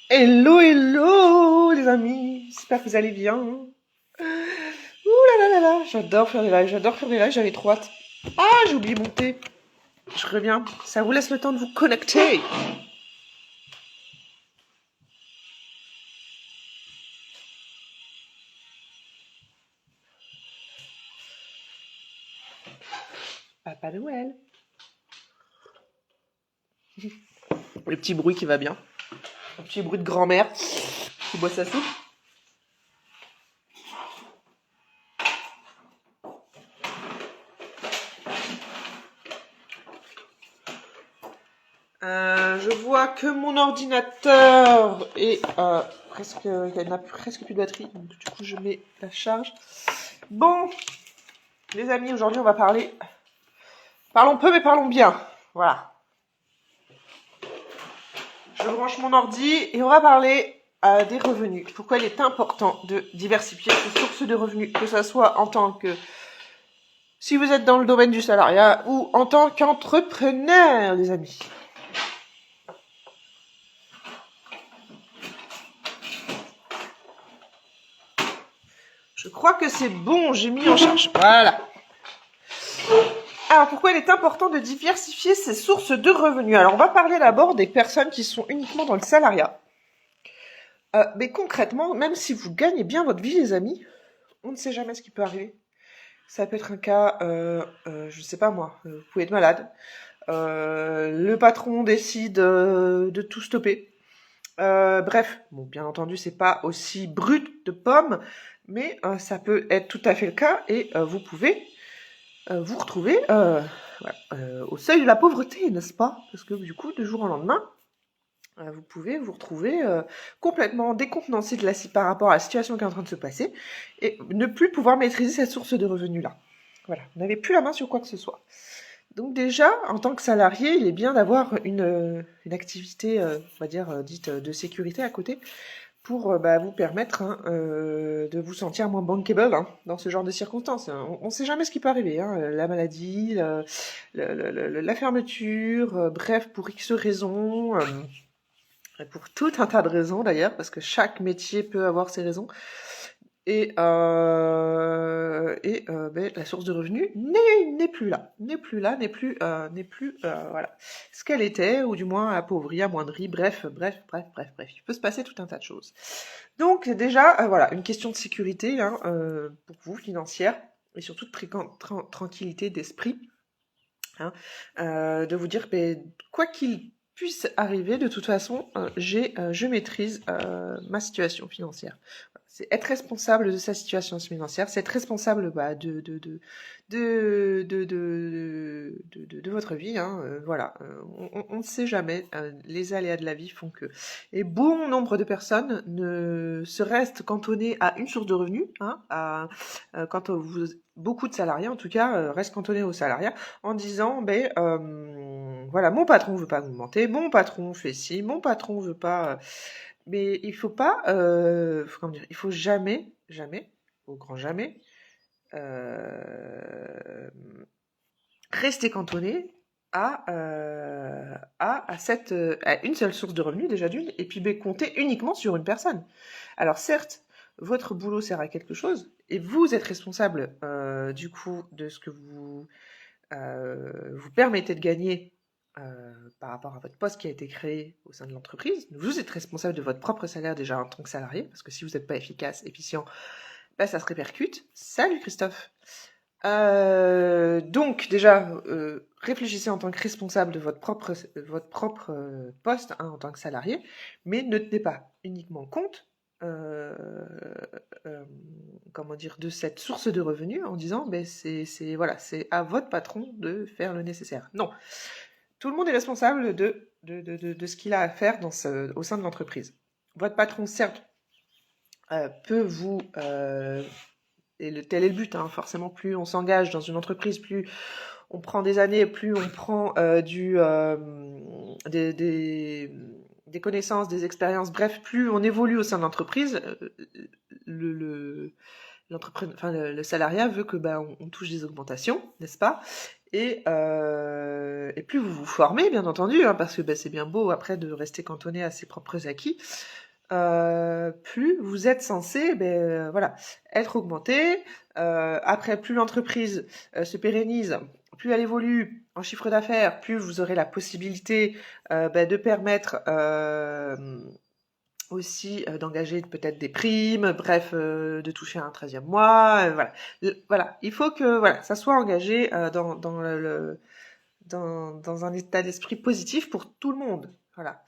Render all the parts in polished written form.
Hello, hello les amis, j'espère que vous allez bien. Ouh là là là là, j'adore faire des lives, j'avais trop hâte. Ah, j'ai oublié mon thé, je reviens, ça vous laisse le temps de vous connecter. Papa Noël. Le petit bruit qui va bien, un petit bruit de grand-mère qui boit sa soupe. Je vois que mon ordinateur est presque, il n'a presque plus de batterie, donc du coup je mets la charge. Bon, les amis, aujourd'hui on va parler. Parlons peu mais parlons bien. Voilà. Je branche mon ordi et on va parler des revenus. Pourquoi il est important de diversifier ses sources de revenus, que ce soit en tant que si vous êtes dans le domaine du salariat ou en tant qu'entrepreneur, les amis. Je crois que c'est bon, j'ai mis en charge. Voilà. Alors, pourquoi il est important de diversifier ses sources de revenus? Alors, on va parler d'abord des personnes qui sont uniquement dans le salariat. Mais concrètement, même si vous gagnez bien votre vie, les amis, on ne sait jamais ce qui peut arriver. Ça peut être un cas, je sais pas moi, vous pouvez être malade. Le patron décide de tout stopper. Bref, bon, bien entendu, c'est pas aussi brut de pomme, mais ça peut être tout à fait le cas et vous pouvez vous retrouver au seuil de la pauvreté, n'est-ce pas? Parce que du coup, du jour au lendemain, vous pouvez vous retrouver complètement décontenancé par rapport à la situation qui est en train de se passer et ne plus pouvoir maîtriser cette source de revenus-là. Voilà, vous n'avez plus la main sur quoi que ce soit. Donc déjà, en tant que salarié, il est bien d'avoir une activité, on va dire, dite de sécurité à côté pour vous permettre de vous sentir moins bankable dans ce genre de circonstances. On ne sait jamais ce qui peut arriver, la maladie, la fermeture, bref, pour X raisons, pour tout un tas de raisons d'ailleurs, parce que chaque métier peut avoir ses raisons. Et la source de revenus n'est plus là, n'est plus voilà ce qu'elle était, ou du moins appauvrie, amoindrie, bref. Il peut se passer tout un tas de choses. Donc déjà, voilà, une question de sécurité pour vous, financière, et surtout de tranquillité d'esprit, de vous dire, quoi qu'il puisse arriver, de toute façon, je maîtrise ma situation financière. C'est être responsable de sa situation financière, c'est être responsable de votre vie. Voilà, on ne sait jamais, les aléas de la vie font que. Et bon nombre de personnes ne se restent cantonnées à une source de revenus, quand beaucoup de salariés en tout cas restent cantonnés au salariat en disant voilà, mon patron veut pas augmenter, mon patron fait ci, mon patron veut pas. Mais il faut pas, comment dire, il faut jamais, jamais, au grand jamais, euh, rester cantonné à une seule source de revenus déjà d'une, et puis compter uniquement sur une personne. Alors certes, votre boulot sert à quelque chose, et vous êtes responsable du coup de ce que vous permettez de gagner par rapport à votre poste qui a été créé au sein de l'entreprise. Vous êtes responsable de votre propre salaire déjà en tant que salarié, parce que si vous n'êtes pas efficace, efficient, ça se répercute. Salut Christophe. Donc déjà, réfléchissez en tant que responsable de votre propre poste en tant que salarié, mais ne tenez pas uniquement compte euh, comment dire, de cette source de revenus en disant voilà, c'est à votre patron de faire le nécessaire. Non, tout le monde est responsable de ce qu'il a à faire au sein de l'entreprise. Votre patron, certes, peut vous et tel est le but, forcément, plus on s'engage dans une entreprise, plus on prend des années, plus on prend des connaissances, des expériences, bref, plus on évolue au sein de l'entreprise, le salariat veut que on touche des augmentations, n'est-ce pas? Et plus vous vous formez, bien entendu, hein, parce que c'est bien beau après de rester cantonné à ses propres acquis, plus vous êtes censé voilà, être augmenté. Après, plus l'entreprise se pérennise, plus elle évolue en chiffre d'affaires, plus vous aurez la possibilité de permettre aussi d'engager peut-être des primes, bref, de toucher un 13e mois, voilà. Voilà, il faut que voilà, ça soit engagé dans un état d'esprit positif pour tout le monde. Voilà.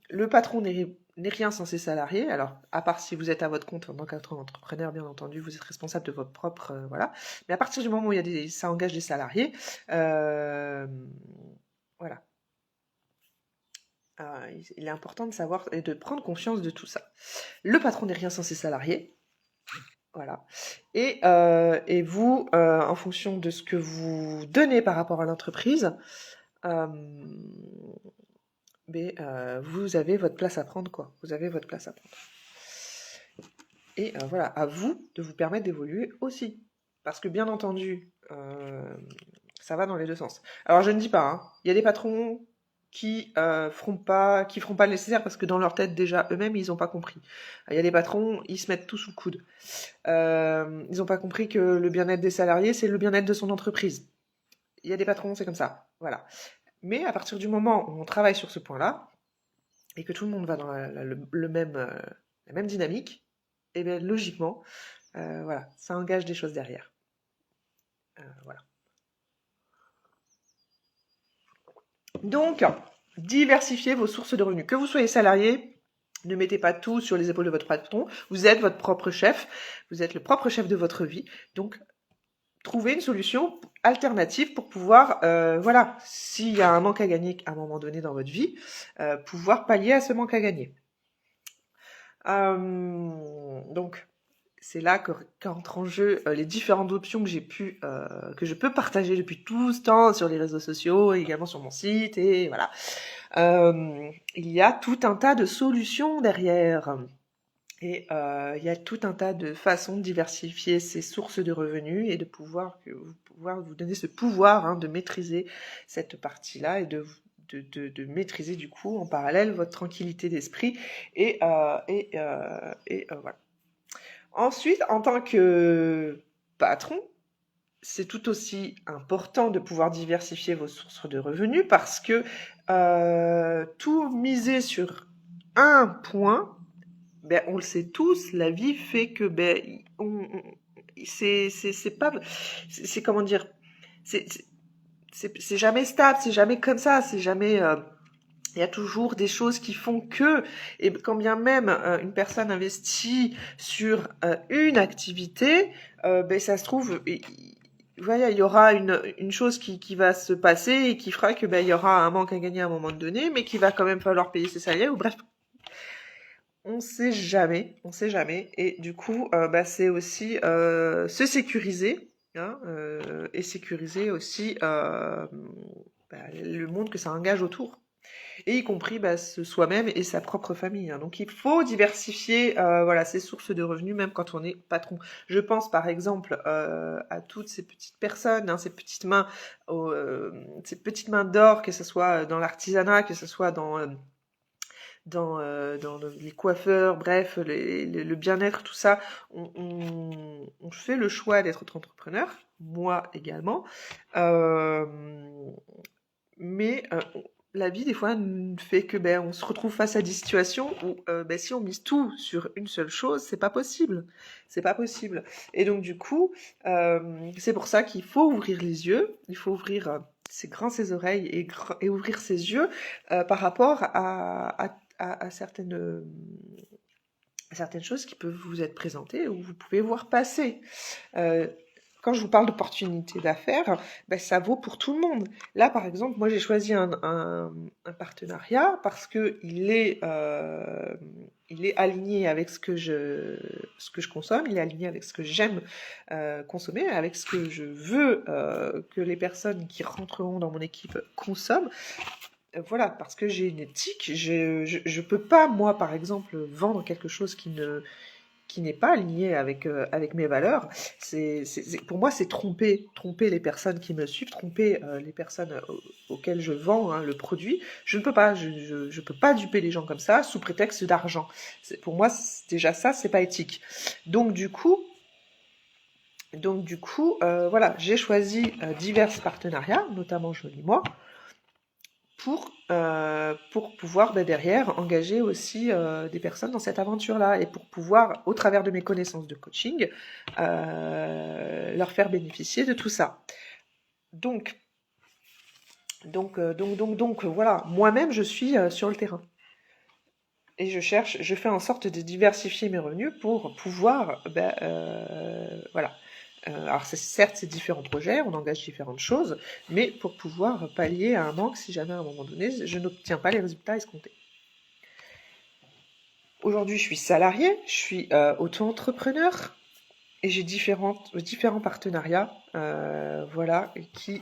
Le patron n'est rien sans ses salariés. Alors, à part si vous êtes à votre compte en tant qu'entrepreneur, bien entendu, vous êtes responsable de votre propre... voilà. Mais à partir du moment où ça engage des salariés, voilà. Il est important de savoir et de prendre conscience de tout ça. Le patron n'est rien sans ses salariés. Voilà. Et vous, en fonction de ce que vous donnez par rapport à l'entreprise, vous avez votre place à prendre, quoi. Vous avez votre place à prendre. Et voilà, à vous de vous permettre d'évoluer aussi. Parce que bien entendu, ça va dans les deux sens. Alors je ne dis pas, hein, il y a des patrons qui feront pas le nécessaire parce que dans leur tête déjà eux-mêmes ils n'ont pas compris. Il y a des patrons, ils se mettent tout sous le coude. Ils n'ont pas compris que le bien-être des salariés c'est le bien-être de son entreprise. Il y a des patrons, c'est comme ça, voilà. Mais à partir du moment où on travaille sur ce point-là et que tout le monde va dans la même dynamique, et bien logiquement, voilà, ça engage des choses derrière. Voilà. Donc, diversifiez vos sources de revenus. Que vous soyez salarié, ne mettez pas tout sur les épaules de votre patron. Vous êtes votre propre chef. Vous êtes le propre chef de votre vie. Donc, trouvez une solution alternative pour pouvoir, voilà, s'il y a un manque à gagner à un moment donné dans votre vie, pouvoir pallier à ce manque à gagner. Donc, c'est là qu'entrent en jeu les différentes options que que je peux partager depuis tout ce temps sur les réseaux sociaux, et également sur mon site, et voilà. Il y a tout un tas de solutions derrière. Et il y a tout un tas de façons de diversifier ces sources de revenus et de pouvoir vous donner ce pouvoir de maîtriser cette partie-là et de maîtriser du coup en parallèle votre tranquillité d'esprit et voilà. Ensuite, en tant que patron, c'est tout aussi important de pouvoir diversifier vos sources de revenus parce que tout miser sur un point, on le sait tous, la vie fait que c'est pas, c'est comment dire, c'est jamais stable, c'est jamais comme ça, c'est jamais il y a toujours des choses qui font que, et quand bien même une personne investit sur une activité, ça se trouve, voilà, il y aura une chose qui va se passer et qui fera que il y aura un manque à gagner à un moment donné, mais qu'il va quand même falloir payer ses salaires, ou bref, on sait jamais, et du coup, c'est aussi se sécuriser, hein, et sécuriser aussi le monde que ça engage autour. Et y compris soi-même et sa propre famille. Hein. Donc il faut diversifier voilà, ses sources de revenus, même quand on est patron. Je pense par exemple à toutes ces petites personnes, hein, ces petites mains d'or, que ce soit dans l'artisanat, que ce soit dans les coiffeurs, bref, le bien-être, tout ça. On fait le choix d'être entrepreneur, moi également. Mais la vie, des fois, fait que on se retrouve face à des situations où si on mise tout sur une seule chose, c'est pas possible. C'est pas possible. Et donc, du coup, c'est pour ça qu'il faut ouvrir les yeux, il faut ouvrir ses oreilles et ouvrir ses yeux par rapport à certaines choses qui peuvent vous être présentées ou vous pouvez voir passer. Quand je vous parle d'opportunités d'affaires, ça vaut pour tout le monde. Là, par exemple, moi, j'ai choisi un partenariat parce que il est aligné avec ce que je consomme, il est aligné avec ce que j'aime consommer, avec ce que je veux que les personnes qui rentreront dans mon équipe consomment. Voilà, parce que j'ai une éthique, je peux pas, moi, par exemple, vendre quelque chose qui qui n'est pas aligné avec mes valeurs. Pour moi, c'est tromper les personnes qui me suivent, tromper les personnes auxquelles je vends hein, le produit. Je ne peux pas, je peux pas duper les gens comme ça sous prétexte d'argent. Pour moi, déjà ça, c'est pas éthique. Donc du coup, voilà, j'ai choisi divers partenariats, notamment Joli Moi, pour pouvoir derrière engager aussi des personnes dans cette aventure-là et pour pouvoir, au travers de mes connaissances de coaching, leur faire bénéficier de tout ça. Donc voilà, moi-même je suis sur le terrain et je fais en sorte de diversifier mes revenus pour pouvoir, voilà. Alors certes c'est différents projets, on engage différentes choses, mais pour pouvoir pallier à un manque si jamais à un moment donné je n'obtiens pas les résultats escomptés. Aujourd'hui je suis salariée, je suis auto-entrepreneur et j'ai différents partenariats, voilà, qui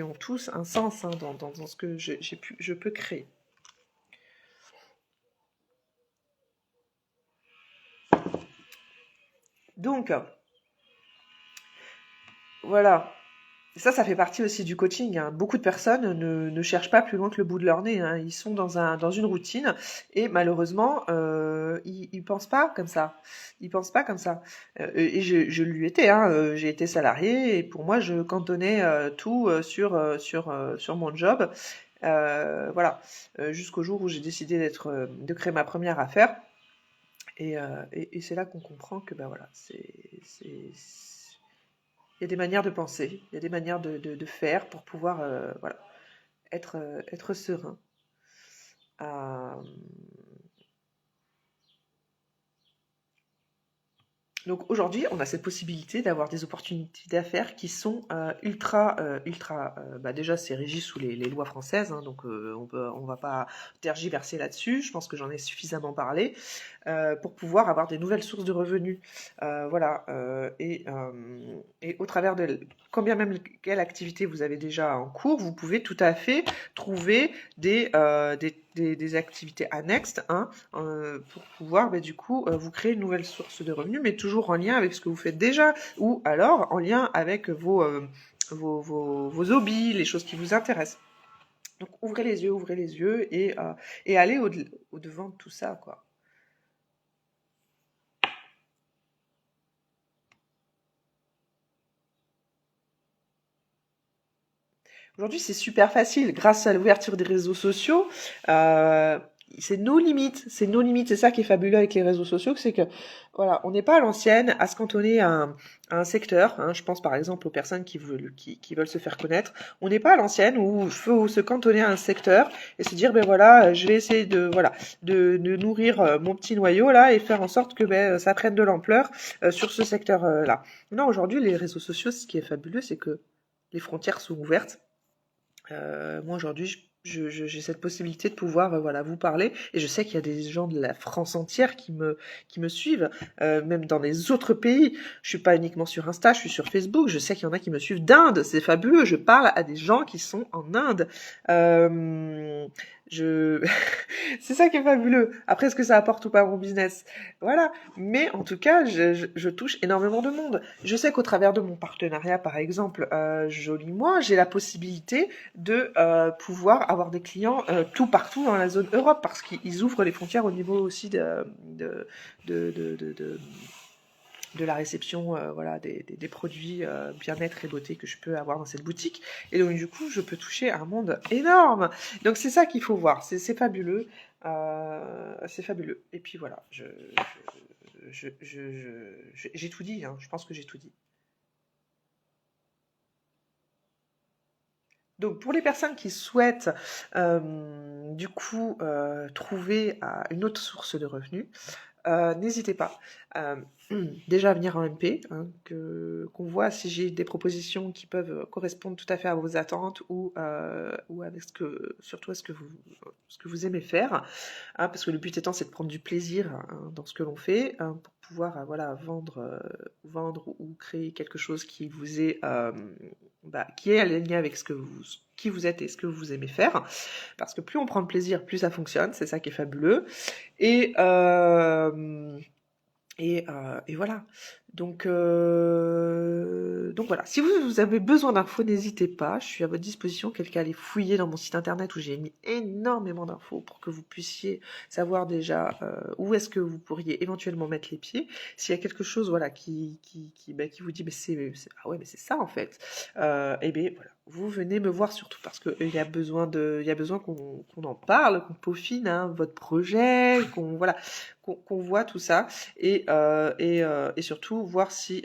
ont tous un sens hein, dans ce que je peux créer. Donc voilà. Ça fait partie aussi du coaching. Hein. Beaucoup de personnes ne cherchent pas plus loin que le bout de leur nez. Hein. Ils sont dans une routine et malheureusement, ils pensent pas comme ça. Ils pensent pas comme ça. Et je lui étais. Hein. J'ai été salariée et pour moi, je cantonnais tout sur mon job. Voilà. Jusqu'au jour où j'ai décidé de créer ma première affaire. Et c'est là qu'on comprend que voilà, il y a des manières de penser, il y a des manières de faire pour pouvoir voilà, être serein. Donc aujourd'hui, on a cette possibilité d'avoir des opportunités d'affaires qui sont ultra. Déjà, c'est régi sous les lois françaises, hein, donc on va pas tergiverser là-dessus. Je pense que j'en ai suffisamment parlé pour pouvoir avoir des nouvelles sources de revenus. Voilà. Et au travers de combien même quelle activité vous avez déjà en cours, vous pouvez tout à fait trouver des activités annexes hein, pour pouvoir du coup vous créer une nouvelle source de revenus, mais toujours en lien avec ce que vous faites déjà, ou alors en lien avec vos hobbies, les choses qui vous intéressent. Donc ouvrez les yeux et allez au-devant de tout ça, quoi. Aujourd'hui, c'est super facile grâce à l'ouverture des réseaux sociaux. C'est nos limites, c'est ça qui est fabuleux avec les réseaux sociaux, c'est que voilà, on n'est pas à l'ancienne à se cantonner à un secteur. Hein, je pense par exemple aux personnes qui veulent se faire connaître. On n'est pas à l'ancienne où il faut se cantonner à un secteur et se dire ben voilà, je vais essayer de nourrir mon petit noyau là et faire en sorte que ça prenne de l'ampleur sur ce secteur là. Non, aujourd'hui les réseaux sociaux, ce qui est fabuleux, c'est que les frontières sont ouvertes. Moi aujourd'hui, j'ai cette possibilité de pouvoir voilà vous parler et je sais qu'il y a des gens de la France entière qui me suivent, même dans les autres pays. Je suis pas uniquement sur Insta, je suis sur Facebook. Je sais qu'il y en a qui me suivent d'Inde, c'est fabuleux. Je parle à des gens qui sont en Inde. C'est ça qui est fabuleux. Après, est-ce que ça apporte ou pas à mon business? Voilà. Mais en tout cas, je touche énormément de monde. Je sais qu'au travers de mon partenariat, par exemple, Joli Moi, j'ai la possibilité de pouvoir avoir des clients tout partout dans la zone Europe parce qu'ils ouvrent les frontières au niveau aussi de la réception voilà, des produits bien-être et beauté que je peux avoir dans cette boutique. Et donc, du coup, je peux toucher un monde énorme. Donc, c'est ça qu'il faut voir. C'est fabuleux. C'est fabuleux. Et puis, voilà. J'ai tout dit. Hein. Je pense que j'ai tout dit. Donc pour les personnes qui souhaitent du coup trouver une autre source de revenus, n'hésitez pas déjà à venir en MP, hein, qu'on voit si j'ai des propositions qui peuvent correspondre tout à fait à vos attentes ou avec surtout à ce que vous aimez faire, hein, parce que le but étant c'est de prendre du plaisir hein, dans ce que l'on fait pour pouvoir voilà vendre ou créer quelque chose qui vous est qui est aligné avec qui vous êtes et ce que vous aimez faire, parce que plus on prend de plaisir, plus ça fonctionne, c'est ça qui est fabuleux. Et Et voilà. Donc voilà. Si vous avez besoin d'infos, n'hésitez pas. Je suis à votre disposition. Quelqu'un allait fouiller dans mon site internet où j'ai mis énormément d'infos pour que vous puissiez savoir déjà où est-ce que vous pourriez éventuellement mettre les pieds. S'il y a quelque chose, voilà, qui vous dit, mais ah ouais, mais c'est ça en fait. Et bien voilà. Vous venez me voir surtout parce que il y a besoin qu'on en parle, qu'on peaufine hein, votre projet, qu'on voit tout ça et surtout voir si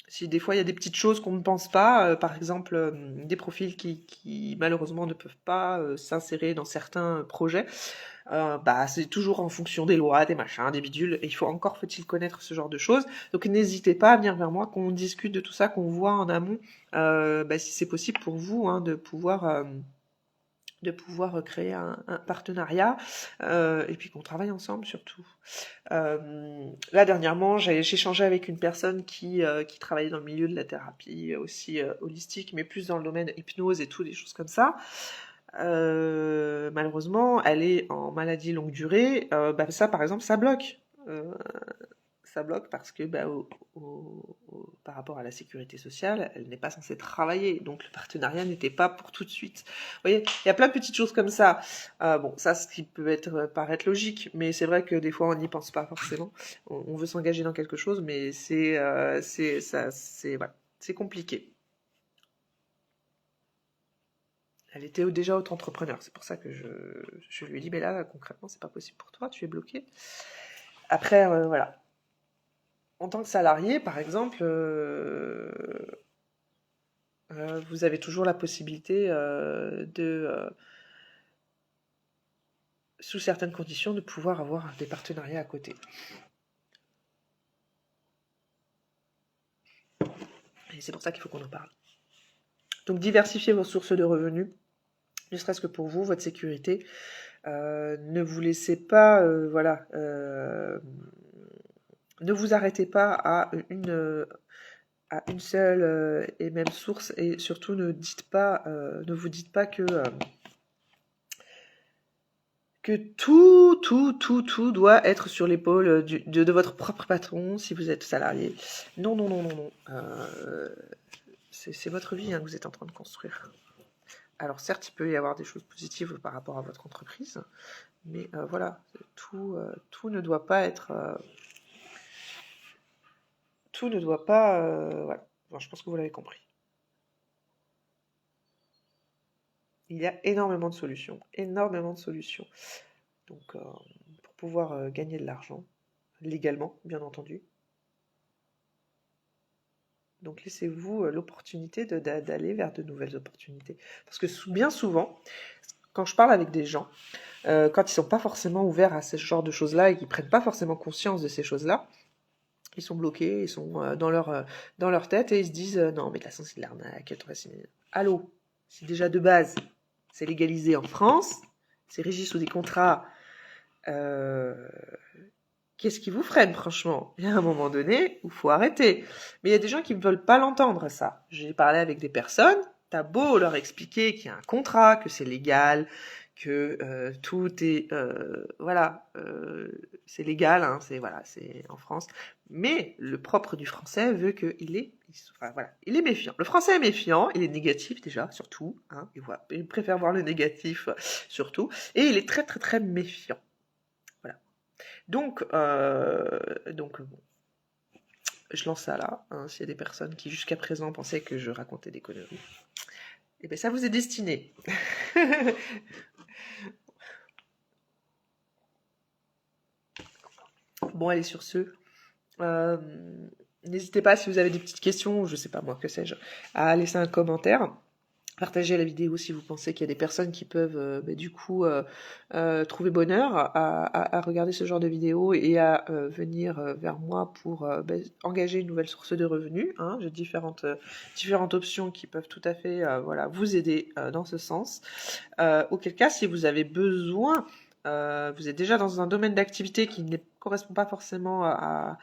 si des fois il y a des petites choses qu'on ne pense pas, par exemple des profils qui malheureusement ne peuvent pas s'insérer dans certains projets, c'est toujours en fonction des lois, des machins, des bidules, et encore faut-il connaître ce genre de choses. Donc n'hésitez pas à venir vers moi, qu'on discute de tout ça, qu'on voit en amont si c'est possible pour vous hein, de pouvoir créer un partenariat et puis qu'on travaille ensemble surtout. Là dernièrement, j'ai échangé avec une personne qui travaillait dans le milieu de la thérapie aussi holistique, mais plus dans le domaine hypnose et tout, des choses comme ça. Malheureusement, elle est en maladie longue durée. Ça, par exemple, ça bloque. Ça bloque parce que par rapport à la sécurité sociale, elle n'est pas censée travailler, donc le partenariat n'était pas pour tout de suite. Vous voyez, il y a plein de petites choses comme ça. Ça, ce qui peut paraître logique, mais c'est vrai que des fois on n'y pense pas forcément. On veut s'engager dans quelque chose, mais voilà, c'est compliqué. Elle était déjà auto-entrepreneur, c'est pour ça que je lui ai dit, mais là concrètement c'est pas possible pour toi, tu es bloqué. Après, voilà. En tant que salarié, par exemple, vous avez toujours la possibilité sous certaines conditions, de pouvoir avoir des partenariats à côté. Et c'est pour ça qu'il faut qu'on en parle. Donc diversifiez vos sources de revenus, ne serait-ce que pour vous, votre sécurité. Ne vous laissez pas, ne vous arrêtez pas à une seule et même source, et surtout ne vous dites pas que tout doit être sur l'épaule de votre propre patron si vous êtes salarié. Non, non, non, non, non. C'est votre vie hein, que vous êtes en train de construire. Alors certes, il peut y avoir des choses positives par rapport à votre entreprise, mais voilà, tout ne doit pas être... tout ne doit pas... voilà. Bon, je pense que vous l'avez compris. Il y a énormément de solutions, énormément de solutions. Donc, pour pouvoir gagner de l'argent, légalement, bien entendu. Donc, laissez-vous l'opportunité d'aller vers de nouvelles opportunités. Parce que bien souvent, quand je parle avec des gens, quand ils ne sont pas forcément ouverts à ce genre de choses-là et qu'ils ne prennent pas forcément conscience de ces choses-là, ils sont bloqués, ils sont dans leur tête et ils se disent non, mais de toute façon, c'est de l'arnaque. Allô, c'est déjà de base, c'est légalisé en France, c'est régi sous des contrats. Qu'est-ce qui vous freine, franchement? Il y a un moment donné où il faut arrêter. Mais il y a des gens qui ne veulent pas l'entendre, ça. J'ai parlé avec des personnes, t'as beau leur expliquer qu'il y a un contrat, que c'est légal, que tout est... c'est légal, hein, c'est en France. Mais le propre du français veut qu'il est... il est méfiant. Le français est méfiant, il est négatif déjà, surtout. Hein, il préfère voir le négatif, surtout. Et il est très, très, très méfiant. Donc bon, je lance ça là. Hein, s'il y a des personnes qui jusqu'à présent pensaient que je racontais des conneries, eh bien ça vous est destiné. Bon, allez, sur ce, n'hésitez pas si vous avez des petites questions, je sais pas moi, que sais-je, à laisser un commentaire. Partagez la vidéo si vous pensez qu'il y a des personnes qui peuvent trouver bonheur à regarder ce genre de vidéo et à venir vers moi pour engager une nouvelle source de revenus. Hein. J'ai différentes options qui peuvent tout à fait vous aider dans ce sens. Auquel cas, si vous avez besoin, vous êtes déjà dans un domaine d'activité qui ne correspond pas forcément à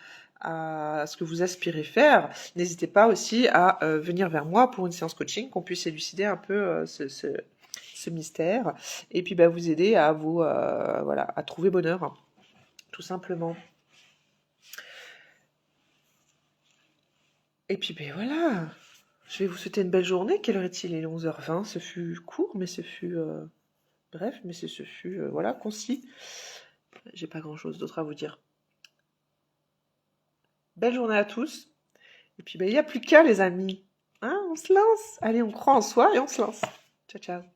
ce que vous aspirez faire, n'hésitez pas aussi à venir vers moi pour une séance coaching, qu'on puisse élucider un peu ce mystère, et puis vous aider à à trouver bonheur, tout simplement. Et puis, ben voilà. Je vais vous souhaiter une belle journée. Quelle heure est-il? Il est 11h20. Ce fut court, mais ce fut... bref, mais ce fut, voilà, concis. J'ai pas grand-chose d'autre à vous dire. Belle journée à tous. Et puis, ben, il n'y a plus qu'à, les amis. Hein, on se lance. Allez, on croit en soi et on se lance. Ciao, ciao.